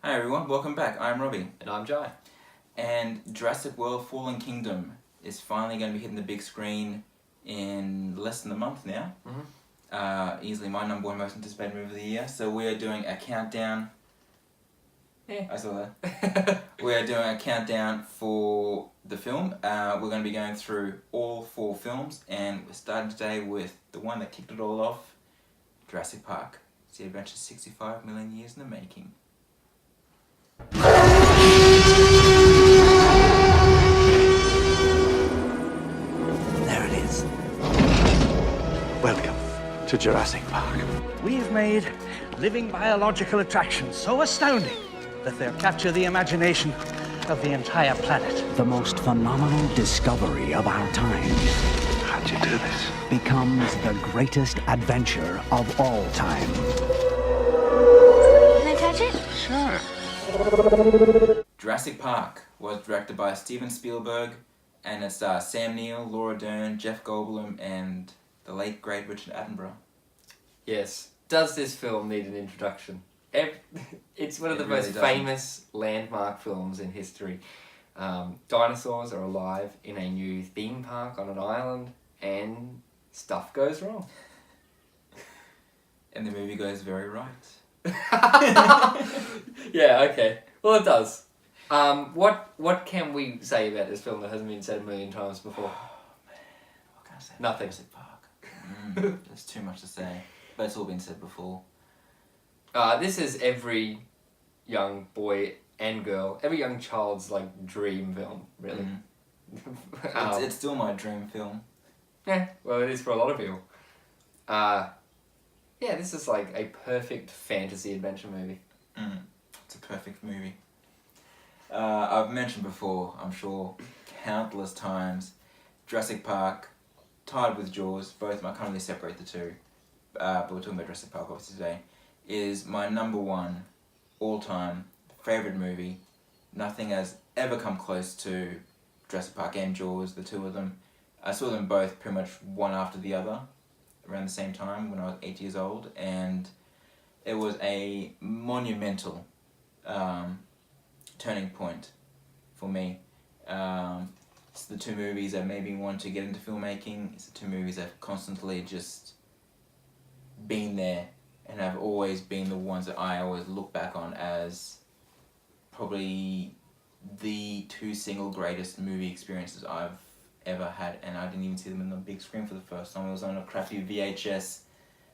Hi everyone, welcome back. I'm Robbie. And I'm Jye. And Jurassic World Fallen Kingdom is finally going to be hitting the big screen in less than a month now. Easily my number one most anticipated movie of the year. So we are doing a countdown. Yeah. I saw that. We are doing a countdown for the film. We're going to be going through all 4 films, and we're starting today with the one that kicked it all off, Jurassic Park. It's the adventure 65 million years in the making. There it is. Welcome to Jurassic Park. We've made living biological attractions so astounding that they'll capture the imagination of the entire planet. The most phenomenal discovery of our time How'd you do this? becomes the greatest adventure of all time. Can I touch it? Sure. Jurassic Park was directed by Steven Spielberg, and it stars Sam Neill, Laura Dern, Jeff Goldblum, and the late great Richard Attenborough. Yes. Does this film need an introduction? It's one of It the really most doesn't. famous landmark films in history. Dinosaurs are alive in a new theme park on an island, and stuff goes wrong. And the movie goes very right. Yeah, okay. Well, it does. What can we say about this film that hasn't been said a million times before? What can I say? Nothing. Jurassic Park. There's too much to say, but it's all been said before. This is every young boy and girl, every young child's dream film, really. It's still my dream film. Yeah, well, it is for a lot of people. Yeah, this is like a perfect fantasy adventure movie. It's a perfect movie. I've mentioned before, I'm sure, countless times, Jurassic Park, tied with Jaws, both I can't really separate the two, but we're talking about Jurassic Park obviously today, is my number one all-time favourite movie. Nothing has ever come close to Jurassic Park and Jaws, the two of them. I saw them both pretty much one after the other around the same time when I was 8 years old, and it was a monumental turning point for me. It's the two movies that made me want to get into filmmaking. It's the two movies that have constantly just been there and have always been the ones that I always look back on as probably the 2 single greatest movie experiences I've ever had, and I didn't even see them on the big screen for the first time. It was on a crappy VHS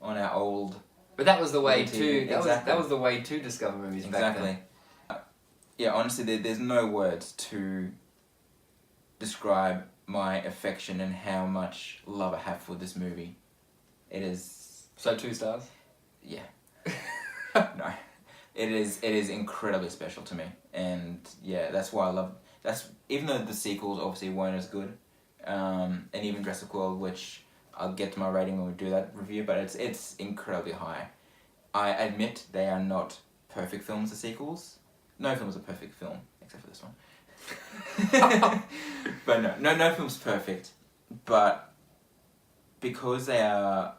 on our old... But that was the way TV. to Exactly. that was the way to discover movies back then. Yeah, honestly, there's no words to describe my affection and how much love I have for this movie. It is... So 2 stars? Yeah. No. It is incredibly special to me. And yeah, that's why I love... Even though the sequels obviously weren't as good, and even Jurassic World, which I'll get to my rating when we do that review, but it's incredibly high. I admit they are not perfect films, the sequels. No film is a perfect film, except for this one. But no film's perfect. But because they are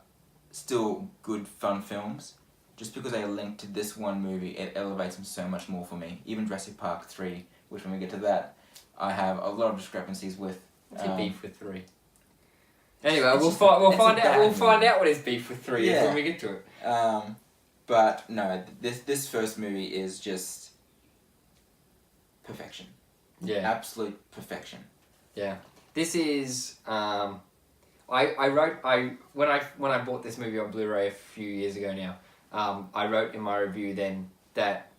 still good, fun films, just because they are linked to this one movie, it elevates them so much more for me. Even Jurassic Park 3, which when we get to that, I have a lot of discrepancies with. What's your beef with 3? Anyway, It's we'll just find a bad we'll find movie. out what his beef with 3 is when we get to it. But no, this first movie is just perfection. Yeah. Absolute perfection. Yeah. This is when I bought this movie on Blu-ray a few years ago now, I wrote in my review then that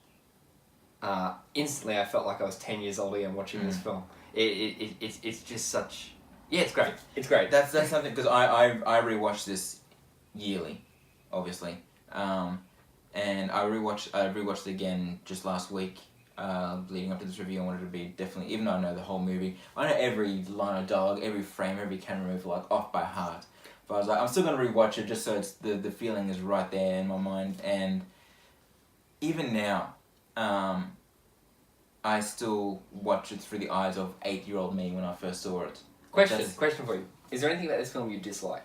instantly I felt like I was 10 years old again watching this film. It's just such... Yeah, it's great. It's great. That's something, because I rewatch this yearly, obviously, and I rewatched it again just last week, leading up to this review. I wanted to be definitely, even though I know the whole movie, I know every line of dialogue, every frame, every camera move off by heart. But I was like, I'm still gonna rewatch it just so it's the feeling is right there in my mind. And even now, I still watch it through the eyes of 8-year-old me when I first saw it. Question for you. Is there anything about this film you dislike?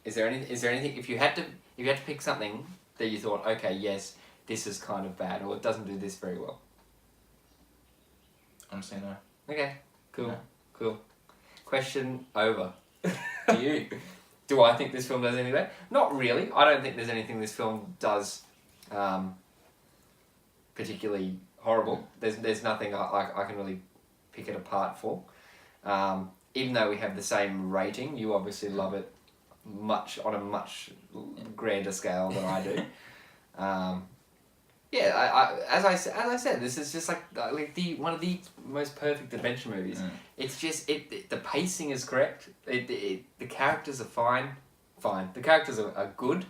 Is there anything if you had to pick something that you thought, okay, yes, this is kind of bad, or it doesn't do this very well. Honestly, no. Okay, cool, No. cool. Question over. Do you? Do I think this film does anything bad? Not really. I don't think there's anything this film does particularly horrible. There's nothing I can really pick it apart for. Even though we have the same rating, you obviously love it on a much grander scale than I do. As I said, this is just like one of the most perfect adventure movies. It's just the pacing is correct. The characters are fine. The characters are good.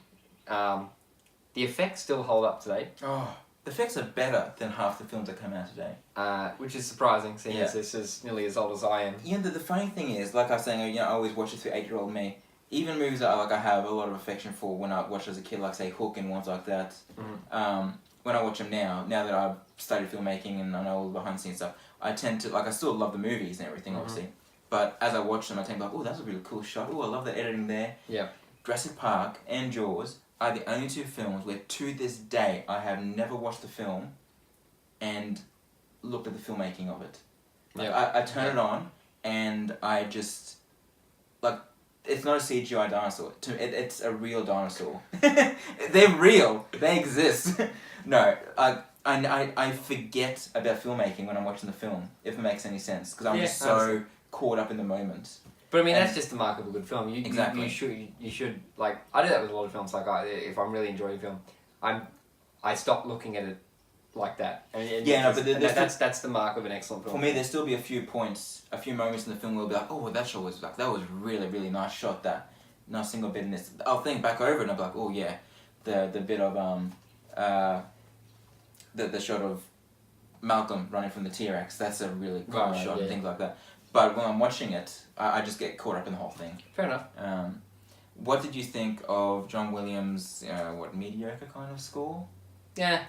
The effects still hold up today. Oh, the effects are better than half the films that come out today. Which is surprising, seeing as Yeah. this is nearly as old as I am. Yeah, the funny thing is, like I was saying, I always watch it through 8-year-old me. Even movies that I have a lot of affection for when I watched as a kid, like say Hook and ones like that. When I watch them now that I've studied filmmaking and I know all the behind the scenes stuff, I tend to, I still love the movies and everything, obviously. But as I watch them, I tend to be like, oh, that's a really cool shot. Oh, I love the editing there. Yeah. Jurassic Park and Jaws are the only two films where, to this day, I have never watched the film and looked at the filmmaking of it. I turn it on and I just, it's not a CGI dinosaur. It's a real dinosaur. They're real. They exist. No, I forget about filmmaking when I'm watching the film, if it makes any sense, because I'm just so caught up in the moment. But I mean, that's just the mark of a good film. Exactly. You should like. I do that with a lot of films. Like, if I'm really enjoying a film, I stop looking at it like that. And that's the mark of an excellent film. For me, there'll still be a few moments in the film where I'll be like, oh, that shot was that was really, really nice shot. That not a single bit in this. I'll think back over it and I'll be like, oh yeah, the bit of the shot of Malcolm running from the T-Rex. That's a really cool shot and things like that. But when I'm watching it, I just get caught up in the whole thing. Fair enough. What did you think of John Williams' mediocre kind of score? Yeah.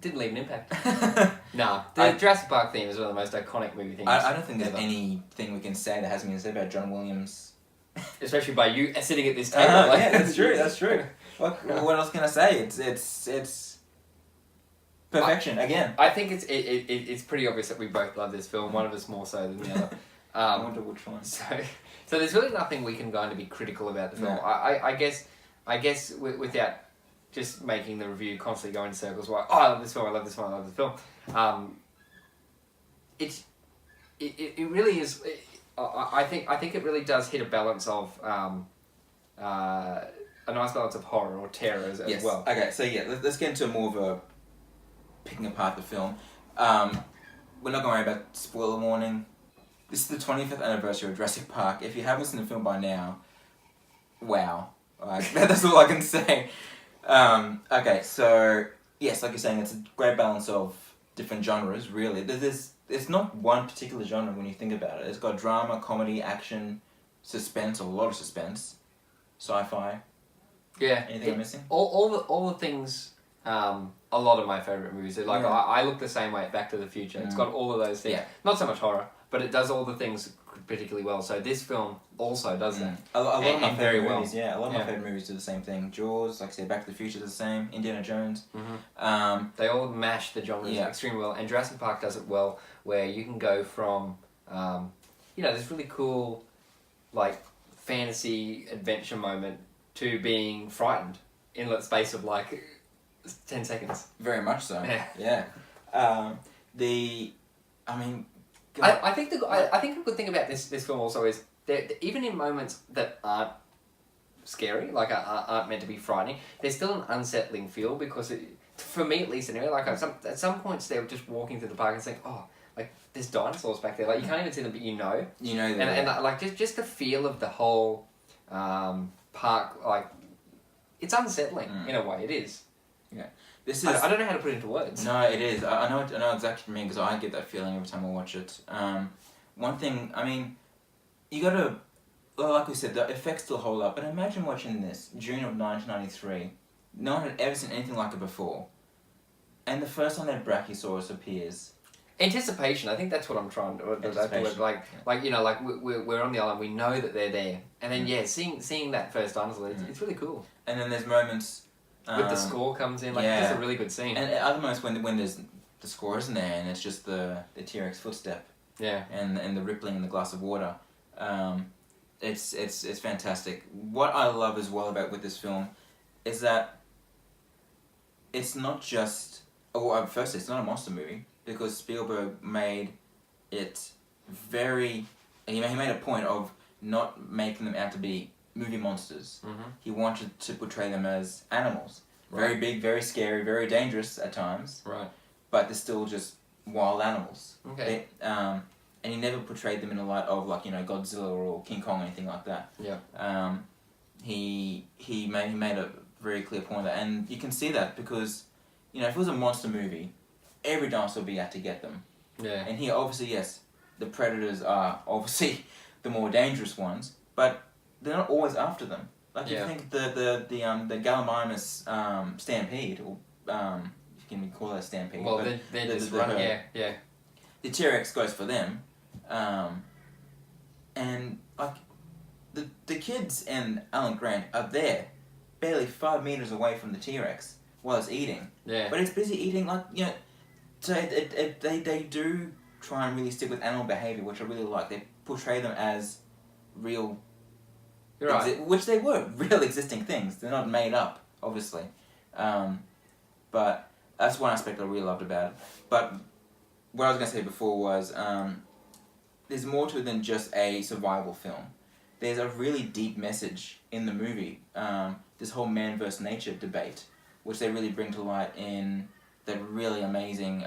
Didn't leave an impact. Nah. The Jurassic Park theme is one of the most iconic movie themes. I don't think there's anything we can say that hasn't been said about John Williams. Especially by you sitting at this table. Yeah, that's true. That's true. What else can I say? It's perfection again. I think it's pretty obvious that we both love this film. One of us more so than the other. I wonder which one. So there's really nothing we can go on to be critical about the film. No. I guess without just making the review constantly go in circles. Like, I love this film. I love this film. I love this film. It really is. I think it really does hit a balance of a nice balance of horror or terror as well. Okay, so let's get into more of a picking apart the film. We're not going to worry about spoiler warning. This is the 25th anniversary of Jurassic Park. If you haven't seen the film by now, wow. That's all I can say. Okay, so yes, like you're saying, it's a great balance of different genres, really. It's not one particular genre when you think about it. It's got drama, comedy, action, suspense, a lot of suspense, sci-fi. Yeah. Anything I'm missing? All the things. A lot of my favourite movies. Like I look the same way at Back to the Future. It's got all of those things. Yeah. Not so much horror, but it does all the things particularly well. So this film also does that. A lot of my very favourite movies, a lot of my favourite movies do the same thing. Jaws, like I said, Back to the Future is the same. Indiana Jones. They all mash the genres extremely well, and Jurassic Park does it well, where you can go from, this really cool, like, fantasy adventure moment to being frightened in the space of 10 seconds. Very much so. Yeah. I think a good thing about this film also is that even in moments that aren't scary, aren't meant to be frightening, there's still an unsettling feel because for me at least anyway, at some points they were just walking through the park and saying, oh, there's dinosaurs back there. You can't even see them, but you know. You know that. And just the feel of the whole park, it's unsettling in a way. It is. Yeah. I don't know how to put it into words. No, it is. I know exactly what you mean because I get that feeling every time I watch it. One thing, you gotta, like we said, the effects still hold up. But imagine watching this June of 1993. No one had ever seen anything like it before, and the first time that Brachiosaurus appears. Anticipation. I think that's what I'm trying to. We're on the island. We know that they're there, and then seeing that first dinosaur, it's really cool. And then there's moments With the score comes in, like, it's a really good scene. And at other moments when there's the score isn't there and it's just the T-Rex footstep. Yeah. And the rippling in the glass of water. It's fantastic. What I love as well about with this film is that it's not just... firstly, it's not a monster movie because Spielberg made it very... He made a point of not making them out to be movie monsters. Mm-hmm. He wanted to portray them as animals. Right. Very big, very scary, very dangerous at times. Right. But they're still just wild animals. Okay. And he never portrayed them in a light of Godzilla or King Kong or anything like that. Yeah. He made a very clear point of that, and you can see that because, if it was a monster movie, every dinosaur would be out to get them. Yeah. And here, obviously, yes, the predators are obviously the more dangerous ones, but they're not always after them. You think the Gallimimus stampede, or you can call that a stampede. Well, they're just run. Yeah. The T-Rex goes for them, and the kids and Alan Grant are there, barely 5 meters away from the T-Rex while it's eating. Yeah. But it's busy eating So they do try and really stick with animal behavior, which I really like. They portray them as real. You're right. Which they were real existing things. They're not made up, obviously. But that's one aspect I really loved about it. But what I was going to say before was there's more to it than just a survival film. There's a really deep message in the movie. This whole man versus nature debate, which they really bring to light in that really amazing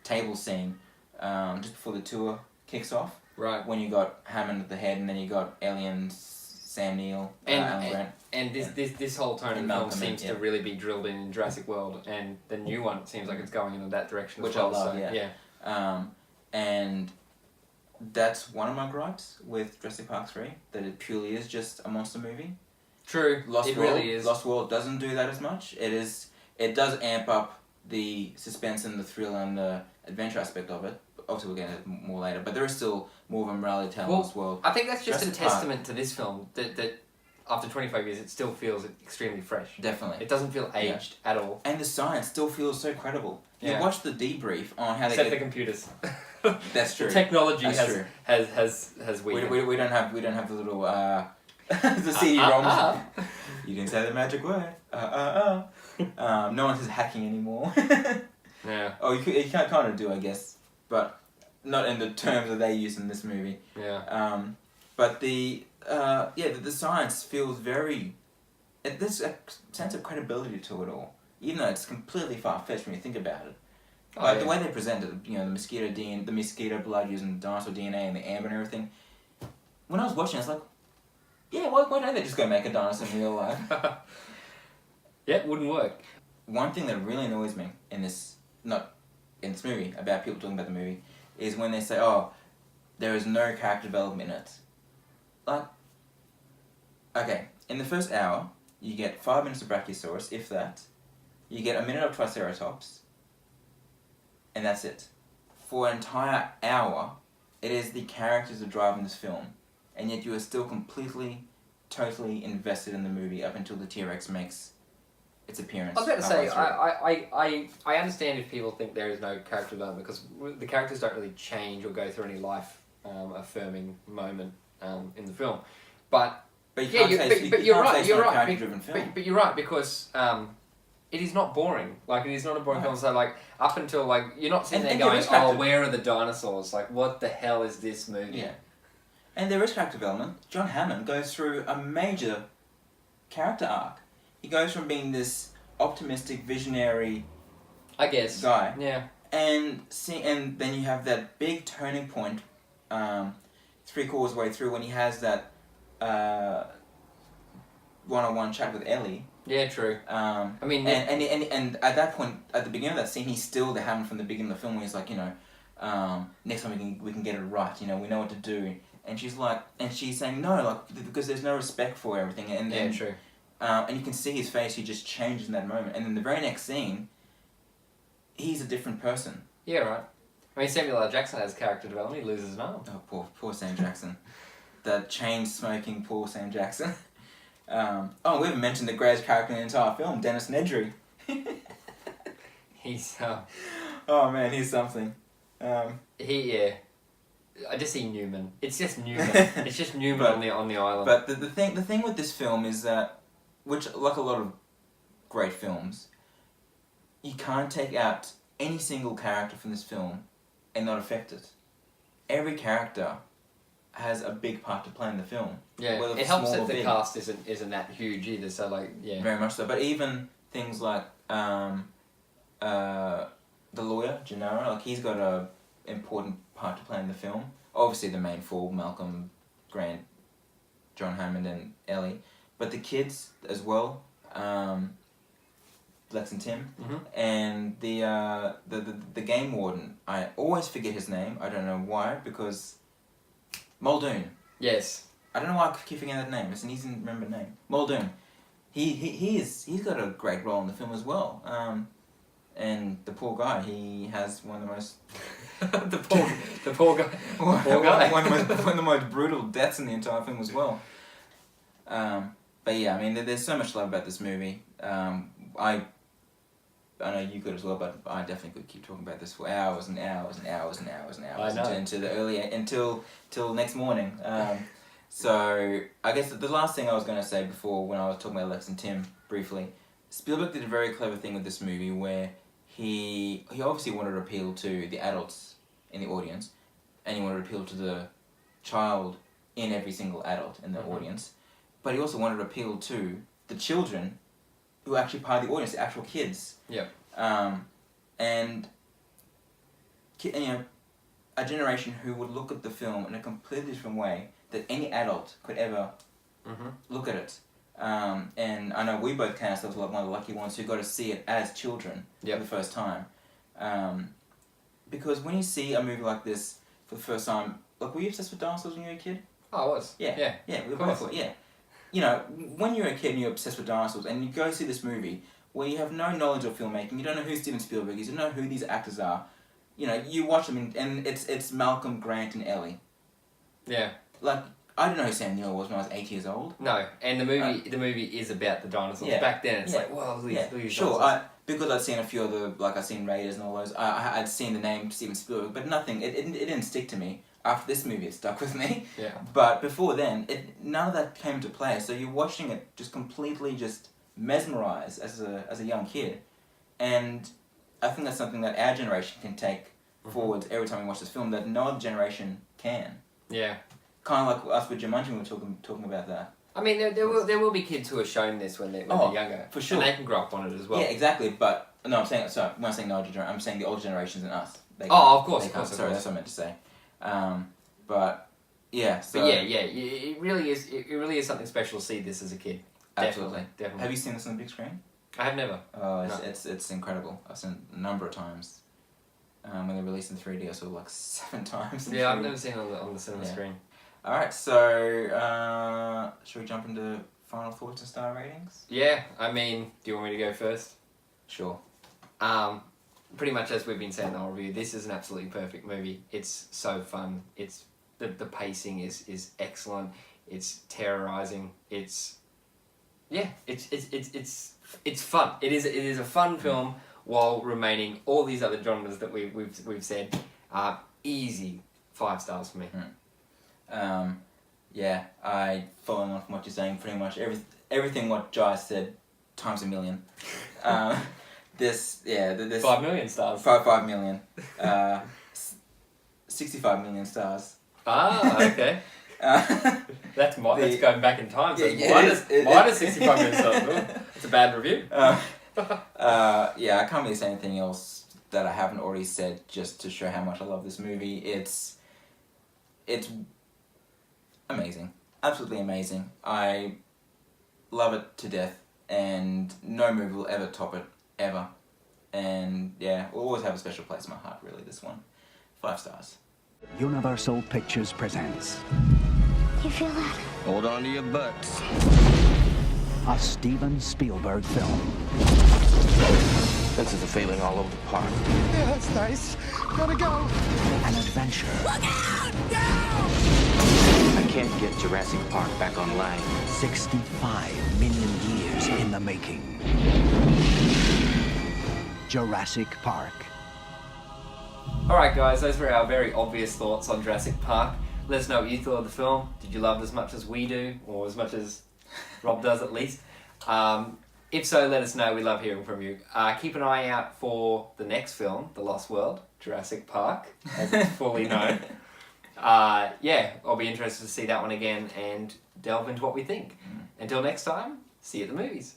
table scene just before the tour kicks off. Right. When you got Hammond at the head, and then you got Aliens, Sam Neill, Alan Grant. And this whole tone of the film seems to really be drilled in Jurassic World, and the new one seems like it's going in that direction Which as well. I love, so, yeah. And that's one of my gripes with Jurassic Park 3, that it purely is just a monster movie. True. Lost World really is. Lost World doesn't do that as much. It does amp up the suspense and the thrill and the adventure aspect of it. Obviously, we'll get into it more later, but there is still more of a morality tale in Lost World. I think that's just Jurassic a testament to this film that after 25 years, it still feels extremely fresh. Definitely. It doesn't feel aged at all. And the science still feels so credible. You Yeah. watch the debrief on how Except they the get... computers. That's true. The technology That's true. has weakened. We don't have the little the CD-ROMs. You didn't say the magic word. No one says hacking anymore. Yeah. Oh, you can't kind of do, I guess, but not in the terms that they use in this movie. Yeah. But the science feels very... There's a sense of credibility to it all, even though it's completely far-fetched when you think about it. The way they present it, the mosquito blood using dinosaur DNA and the amber and everything. When I was watching, I was like, yeah, why don't they just go make a dinosaur in real life? Yeah, it wouldn't work. One thing that really annoys me in this movie, about people talking about the movie, is when they say, oh, there is no character development in it. Like, okay, in the first hour, you get 5 minutes of Brachiosaurus, if that. You get a minute of Triceratops, and that's it. For an entire hour, it is the characters that drive in this film, and yet you are still completely, totally invested in the movie up until the T-Rex makes its appearance. I was about to say, I understand if people think there is no character development, because the characters don't really change or go through any life affirming moment in the film. But you're right. But you're right, because it is not boring. Like, it is not a boring film. So, like, up until, like, you're not sitting there going, oh, where are the dinosaurs? Like, what the hell is this movie? Yeah. And there is character development. John Hammond goes through a major character arc. He goes from being this optimistic, visionary, I guess, guy. Yeah. And then you have that big turning point, 3/4 way through, when he has that one-on-one chat with Ellie. Yeah, true. And at that point, at the beginning of that scene, he's still the Hammond from the beginning of the film, where he's like, next time we can get it right. We know what to do. And she's saying no, like, because there's no respect for everything. And true. And you can see his face; he just changes in that moment. And then the very next scene, he's a different person. Yeah, right. I mean, Samuel L. Jackson has character development. He loses an arm. Oh, poor Sam Jackson. The chain-smoking poor Sam Jackson. We haven't mentioned the greatest character in the entire film, Dennis Nedry. He's Oh man, he's something. I just see Newman. It's just Newman. It's just Newman on the island. But the thing with this film is that, which like a lot of great films, you can't take out any single character from this film and not affect it. Every character has a big part to play in the film. Yeah, whether it helps small that or the big. cast isn't that huge either. So like, yeah, Very much so. But even things like the lawyer, Gennaro, like he's got a important part to play in the film. Obviously the main four, Malcolm, Grant, John Hammond and Ellie. But the kids as well, Lex and Tim, and the game warden, I always forget his name, I don't know why, because Muldoon. yes, I don't know why I keep forgetting that name, it's an easy to remember name. Muldoon. He's got a great role in the film as well. And the poor guy, he has one of the most the poor guy, one of the most brutal deaths in the entire film as well. But yeah, I mean, there's so much to love about this movie. I know you could as well, but I definitely could keep talking about this for hours and hours and hours and hours and hours I know. until next morning. So I guess the last thing I was going to say before, when I was talking about Lex and Tim briefly, Spielberg did a very clever thing with this movie where he obviously wanted to appeal to the adults in the audience, and he wanted to appeal to the child in every single adult in the audience, but he also wanted to appeal to the children who are actually part of the audience, the actual kids. Yeah. And you know, a generation who would look at the film in a completely different way that any adult could ever look at it. And I know we both count ourselves like one of the lucky ones who got to see it as children for the first time. Because when you see a movie like this for the first time, like, were you obsessed with dinosaurs when you were a kid? Oh, I was. Yeah, we were both. Yeah. You know, when you're a kid and you're obsessed with dinosaurs and you go see this movie where you have no knowledge of filmmaking, you don't know who Steven Spielberg is, you don't know who these actors are, you know, you watch them and it's Malcolm, Grant and Ellie. Yeah. Like, I didn't know who Sam Neill was when I was 8 years old. No, and the movie is about the dinosaurs. Back then, it's like, well, these sure. dinosaurs. Because I'd seen a few other, like I'd seen Raiders and all those. I'd seen the name Steven Spielberg, but nothing. It didn't stick to me. After this movie, it stuck with me. Yeah. But before then, none of that came into play. So you're watching it just completely just mesmerized as a young kid, and I think that's something that our generation can take forward every time we watch this film that no other generation can. Yeah. Kind of like us with Jumanji, we were talking about that. I mean, there will be kids who are shown this when they're younger. For sure. And they can grow up on it as well. Yeah, exactly. But no, I'm saying, sorry, when I'm saying no older generation, I'm saying the older generations and us. Of course. Sorry, that's what I meant to say. But yeah. So, but yeah, it really is. It really is something special to see this as a kid. Absolutely. Definitely. Have you seen this on the big screen? I have never. Oh, No. it's incredible. I've seen it a number of times. When they released in 3D, I saw it like 7 times. Yeah, I've never seen it on the cinema Yeah. screen. All right, so should we jump into final thoughts and star ratings? Yeah, I mean, do you want me to go first? Sure. Pretty much as we've been saying in the whole review, this is an absolutely perfect movie. It's so fun. It's the pacing is excellent. It's terrorizing. It's fun. It is a fun film while remaining all these other genres that we've said. Easy 5 stars for me. Yeah, following on from what you're saying, pretty much everything what Jye said times a million. This 5 million stars. 5 million. 65 million stars. Ah, okay. That's going back in time. So Yeah, minus 65 million stars. Ooh, it's a bad review. Yeah, I can't really say anything else that I haven't already said just to show how much I love this movie. It's amazing. Absolutely amazing. I love it to death, and no movie will ever top it, ever. And yeah, will always have a special place in my heart, really, this one. 5 stars. Universal Pictures presents You feel that? Hold on to your butts. a Steven Spielberg film. This is a feeling all over the park. Yeah, that's nice. Gotta go. An adventure. Look out! No! A can't get Jurassic Park back online. 65 million years in the making. Jurassic Park. Alright guys, those were our very obvious thoughts on Jurassic Park. Let us know what you thought of the film. Did you love it as much as we do? Or as much as Rob does at least? If so, let us know. We love hearing from you. Keep an eye out for the next film, The Lost World, Jurassic Park, as it's fully known. Yeah, I'll be interested to see that one again and delve into what we think. Until next time, see you at the movies.